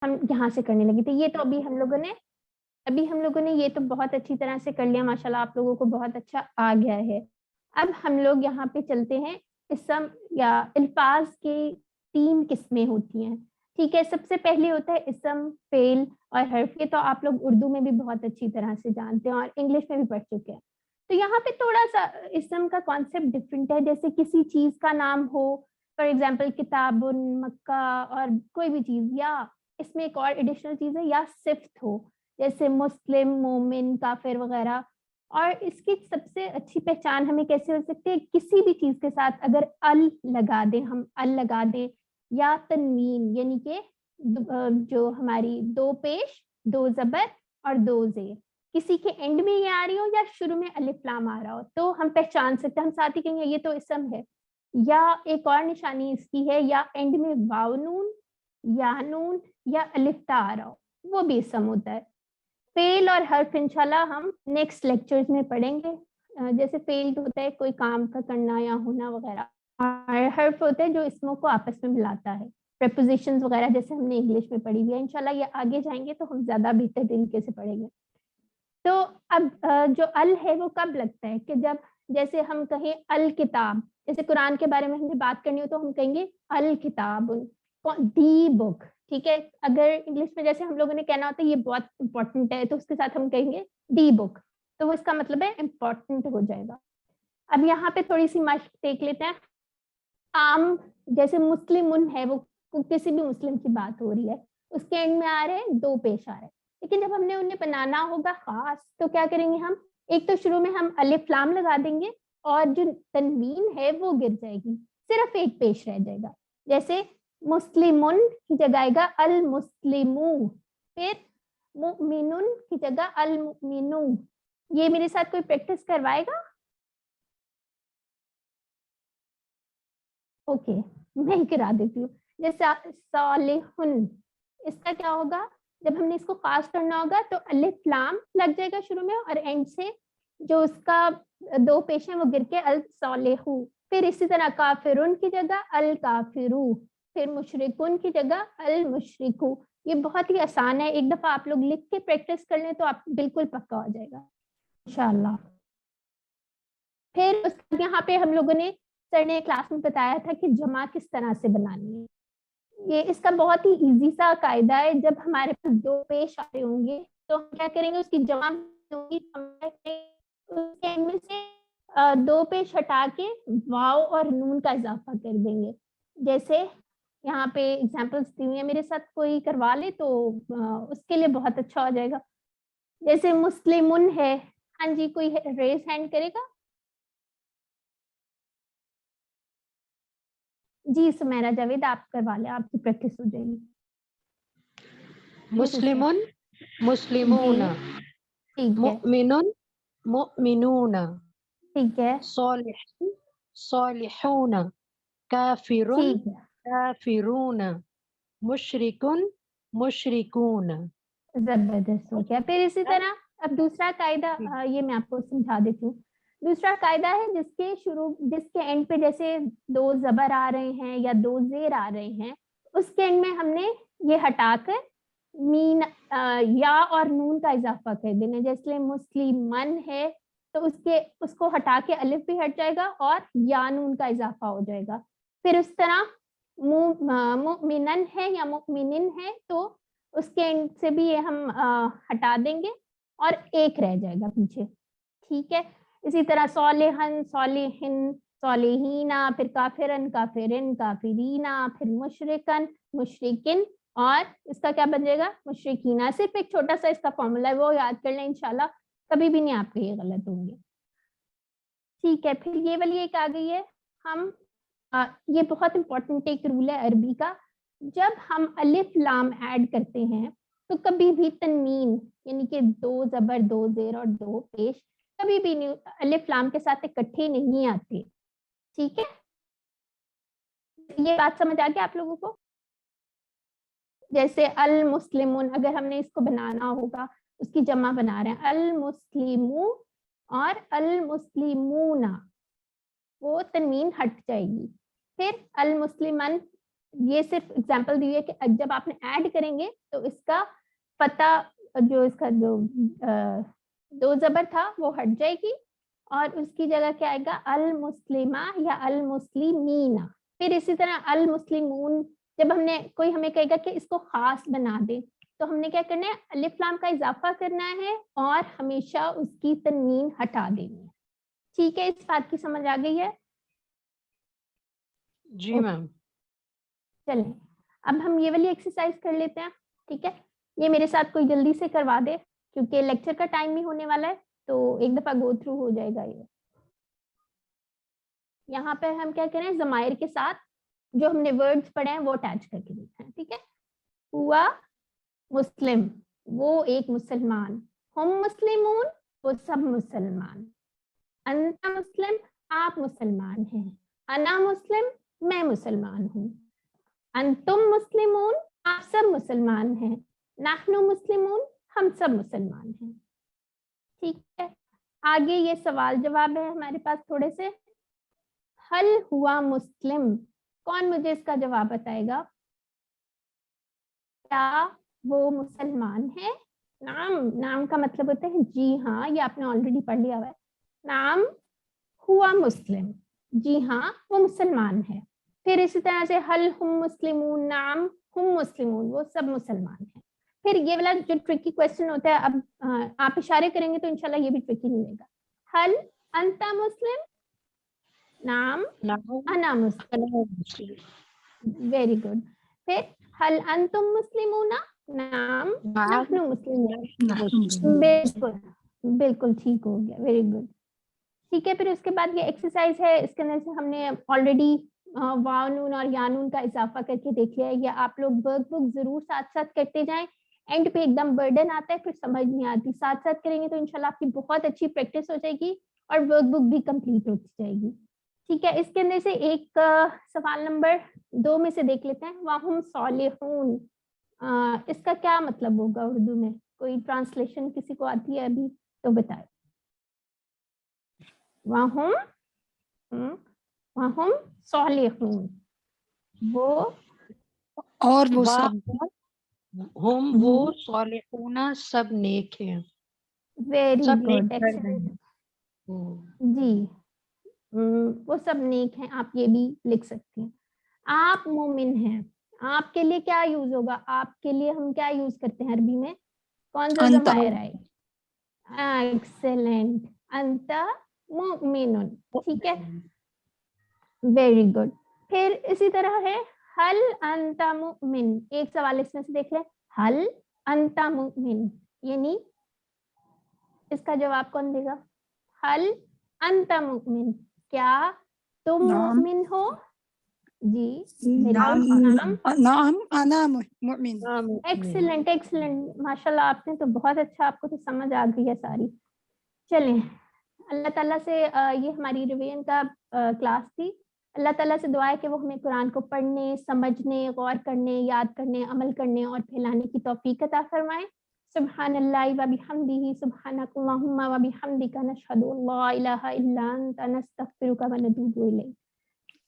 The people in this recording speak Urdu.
ہم یہاں سے کرنے لگے تھے. یہ تو ابھی ہم لوگوں نے یہ تو بہت اچھی طرح سے کر لیا ماشاءاللہ, آپ لوگوں کو بہت اچھا آ گیا ہے. اب ہم لوگ یہاں پہ چلتے ہیں اسم یا الفاظ کی 3 قسمیں ہوتی ہیں. ٹھیک ہے, سب سے پہلے ہوتا ہے اسم, فعل اور حرف. یہ تو آپ لوگ اردو میں بھی بہت اچھی طرح سے جانتے ہیں اور انگلش میں بھی پڑھ چکے ہیں. تو یہاں پہ تھوڑا سا اسم کا کانسیپٹ ڈفرینٹ ہے. جیسے کسی چیز کا نام ہو, فار ایگزامپل کتاب, مکہ, اور کوئی بھی چیز, یا اس میں ایک اور ایڈیشنل چیز ہے یا صفت ہو, جیسے مسلم, مومن, کافر وغیرہ. اور اس کی سب سے اچھی پہچان ہمیں کیسے ہو سکتی ہے, کسی بھی چیز کے ساتھ اگر ال لگا دیں, ہم ال لگا دیں, یا تنوین یعنی کہ جو ہماری 2 پیش, 2 زبر اور 2 زیر, کسی کے اینڈ میں یہ آ رہی ہو یا شروع میں الف لام آ رہا ہو, تو ہم پہچان سکتے ہیں. ہم ساتھ ہی کہیں گے یہ تو اسم ہے. یا ایک اور نشانی اس کی ہے, یا اینڈ میں واو نون, یا نون, یا الف تا آ رہا ہو, وہ بھی اسم ہوتا ہے. فعل اور حرف انشاءاللہ ہم نیکسٹ لیکچرز میں پڑھیں گے. جیسے فعل ہوتا ہے کوئی کام کا کرنا یا ہونا وغیرہ, اور حرف ہوتا ہے جو اسموں کو آپس میں ملاتا ہے, پریپوزیشنز وغیرہ جیسے ہم نے انگلش میں پڑھی ہوئی ہے. انشاءاللہ یہ آگے جائیں گے تو ہم زیادہ بہتر طریقے سے پڑھیں گے. تو اب جو ال ہے وہ کب لگتا ہے, کہ جب جیسے ہم کہیں الکتاب, جیسے قرآن کے بارے میں ہمیں بات کرنی ہو تو ہم کہیں گے الکتاب, دی بک. ٹھیک ہے, اگر انگلش میں جیسے ہم لوگوں نے کہنا ہوتا ہے یہ بہت امپورٹنٹ ہے, تو اس کے ساتھ ہم کہیں گے دی بک, تو وہ اس کا مطلب ہے امپورٹنٹ ہو جائے گا. اب یہاں پہ تھوڑی سی مشق دیکھ لیتے ہیں. عام جیسے مسلمن ہے, وہ کسی بھی مسلم کی بات ہو رہی ہے, اس کے اینڈ میں آ رہے ہیں 2 پیش آ رہے ہیں. لیکن جب ہم نے انہیں بنانا ہوگا خاص, تو کیا کریں گے ہم, ایک تو شروع میں ہم الف لام لگا دیں گے, اور جو تنوین ہے وہ گر جائے گی, صرف ایک پیش رہ جائے گا. جیسے مسلمن کی جگہ آئے گا المسلمو, پھر مؤمنن کی جگہ المؤمنو. یہ میرے ساتھ کوئی پریکٹس کروائے گا؟ اوکے, میں ہی کرا دیتی ہوں. جیسے صالحن, اس کا کیا ہوگا, جب ہم نے اس کو خاص کرنا ہوگا تو الف لام لگ جائے گا شروع میں, اور اینڈ سے جو اس کا 2 پیش ہیں وہ گر کے الصالحو. پھر اسی طرح کافرن کی جگہ الکافرو, پھر مشرکن کی جگہ المشرکو. یہ بہت ہی آسان ہے, ایک دفعہ آپ لوگ لکھ کے پریکٹس کر لیں تو آپ بالکل پکا ہو جائے گا انشاءاللہ. پھر یہاں پہ ہم لوگوں نے سر نے کلاس میں بتایا تھا کہ جمع کس طرح سے بنانی ہے. یہ اس کا بہت ہی ایزی سا قاعدہ ہے. جب ہمارے پاس 2 پیش آ رہے ہوں گے تو ہم کیا کریں گے, اس کی جمع ہوگی, اس کے میں سے 2 پیش ہٹا کے واو اور نون کا اضافہ کر دیں گے. جیسے یہاں پہ ایگزامپلس دی ہوئی ہیں, میرے ساتھ کوئی کروا لے تو اس کے لیے بہت اچھا ہو جائے گا. جیسے مسلمن ہے, ہاں جی, کوئی ریز ہینڈ کرے گا؟ جی سمیرا جاوید, آپ کروا لیں, آپ کی پریکٹس ہو جائے گی. مسلمن مسلمون, ٹھیک ہے, مؤمن مؤمنون, ٹھیک ہے, صالح صالحون, کافر ٹھیک ہے, کافرون, مشرکن مشرکون. زبردست ہو گیا. پھر اسی طرح اب دوسرا قاعدہ یہ میں آپ کو سمجھا دیتی ہوں. دوسرا قاعدہ ہے جس کے اینڈ پہ جیسے 2 زبر آ رہے ہیں یا 2 زیر آ رہے ہیں, اس کے اینڈ میں ہم نے یہ ہٹا کر مین یا اور نون کا اضافہ کر دینا. جیسے مسلمن ہے تو اس کو ہٹا کے الف بھی ہٹ جائے گا اور یا نون کا اضافہ ہو جائے گا. پھر اس طرح مؤمنن ہے یا مؤمنن ہے تو اس کے اینڈ سے بھی یہ ہم ہٹا دیں گے اور ایک رہ جائے گا پیچھے. ٹھیک ہے, اسی طرح صالحن صالحن صالحینا, پھر کافرن کافرن کافرینا, پھر مشرکن مشرکن, اور اس کا کیا بن جائے گا مشرکینہ. صرف ایک چھوٹا سا اس کا فارمولا ہے, وہ یاد کر لیں, انشاءاللہ کبھی بھی نہیں آپ کے یہ غلط ہوں گے. ٹھیک ہے, پھر یہ والی ایک آ گئی ہے, ہم یہ بہت امپورٹنٹ ایک رول ہے عربی کا. جب ہم الف لام ایڈ کرتے ہیں تو کبھی بھی تنوین یعنی کہ 2 زبر 2 زیر اور 2 پیش کبھی بھی نہیں الف لام کے ساتھ اکٹھے نہیں آتے. ٹھیک ہے, یہ بات سمجھ آ گیا آپ لوگوں کو؟ جیسے المسلمون, اگر ہم نے اس کو بنانا ہوگا, اس کی جمع بنا رہے ہیں المسلمو اور المسلمون, وہ تنوین ہٹ جائے گی. پھر المسلمن یہ صرف اگزامپل دی ہے کہ جب آپ نے ایڈ کریں گے تو اس کا پتہ جو اس کا جو دو زبر تھا وہ ہٹ جائے گی اور اس کی جگہ کیا آئے گا المسلمہ یا المسلمین. پھر اسی طرح المسلمون جب ہم نے کوئی ہمیں کہے گا کہ اس کو خاص بنا دے تو ہم نے کیا کرنا ہے الف لام کا اضافہ کرنا ہے اور ہمیشہ اس کی تنوین ہٹا دینی ہے. ٹھیک ہے, اس بات کی سمجھ آ گئی ہے؟ جی میم. چلیں اب ہم یہ والی ایکسرسائز کر لیتے ہیں. ٹھیک ہے, یہ میرے ساتھ کوئی جلدی سے کروا دے کیونکہ لیکچر کا ٹائم بھی ہونے والا ہے تو ایک دفعہ گو تھرو ہو جائے گا. یہ یہاں پہ ہم کیا کریں ضمائر کے ساتھ جو ہم نے ورڈز پڑھے ہیں وہ اٹیچ کر کے دیکھتے ہیں. ٹھیک ہے, ہوا مسلم وہ ایک مسلمان, ہم مسلمون وہ سب مسلمان, انت مسلم آپ مسلمان ہیں, انا مسلم میں مسلمان ہوں, انتم مسلمون آپ سب مسلمان ہیں, نحن مسلمون ہم سب مسلمان ہیں. ٹھیک ہے, آگے یہ سوال جواب ہے ہمارے پاس تھوڑے سے. حل ہوا مسلم, کون مجھے اس کا جواب بتائے گا؟ کیا وہ مسلمان ہے؟ نام, نام کا مطلب ہوتا ہے جی ہاں, یہ آپ نے آلریڈی پڑھ لیا ہوا ہے. نام ہوا مسلم, جی ہاں وہ مسلمان ہے. پھر اسی طرح سے حل ہم مسلمون, نام ہم مسلمون وہ سب مسلمان ہیں. پھر یہ والا جو ٹرکی کویسچن ہوتا ہے, اب آپ اشارے کریں گے تو انشاءاللہ یہ بھی ٹرکی نہیں لے گا. حل انت مسلم, نام انا مسلم, ویری گڈ. پھر حل انتم مسلمون, نام نحن مسلمون, بالکل بالکل ٹھیک ہو گیا, ویری گڈ. ٹھیک ہے, پھر اس کے بعد یہ ایکسرسائز ہے, اس کے اندر سے ہم نے آلریڈی واو نون اور یا نون کا اضافہ کر کے دیکھ لیا ہے. یہ آپ لوگ ورک بک ضرور ساتھ ساتھ کرتے جائیں, اینڈ پہ ایک دم برڈن آتا ہے پھر سمجھ نہیں آتی. ساتھ ساتھ کریں گے تو انشاءاللہ آپ کی بہت اچھی پریکٹس ہو جائے گی اور ورک بک بھی کمپلیٹ ہوتی جائے گی. ٹھیک ہے, اس کے اندر سے ایک سوال نمبر 2 میں سے دیکھ لیتے ہیں. وَهُمْ صَالِحُونَ, اس کا کیا مطلب ہوگا اردو میں؟ کوئی ٹرانسلیشن کسی کو آتی ہے ابھی تو بتائے. وَهُمْ صَالِحُونَ, وہ اور وہ سب ہم وہ صالحون سب نیک ہیں. ویری سب گڈ, نیک کر رہے ایکسلنٹ. ہیں. جی, وہ سب نیک ہیں, آپ یہ بھی لکھ سکتی ہیں. آپ مومن ہیں, آپ کے لیے کیا یوز ہوگا؟ آپ کے لیے ہم کیا یوز کرتے ہیں عربی میں؟ کون سا انت. ضمائر آئے؟ ایکسلنٹ, انت مؤمن. ٹھیک ہے, ویری گڈ. پھر اسی طرح ہے حل انت مؤمن. ایک سوال اس میں سے دیکھ لیں, حل انت مؤمن یعنی اس کا جواب کون دے گا؟ حل انت مؤمن, کیا تم نعم. مؤمن ہو؟ جی, نعم بالکل. نعم انا مؤمن. ایکسلنٹ ایکسلنٹ, ماشاء اللہ, آپ نے تو بہت اچھا, آپ کو تو سمجھ آ گئی ہے ساری. چلیں, اللہ تعالیٰ سے یہ ہماری ریویژن کا کلاس تھی. اللہ تعالیٰ سے دعا ہے کہ وہ ہمیں قرآن کو پڑھنے, سمجھنے, غور کرنے, یاد کرنے, عمل کرنے اور پھیلانے کی توفیق عطا فرمائے. سبحان اللہ و بحمدہ, سبحانک اللہم و بحمدک, نشہد ان لا الہ الا انت, نستغفرک و نتوب الیک.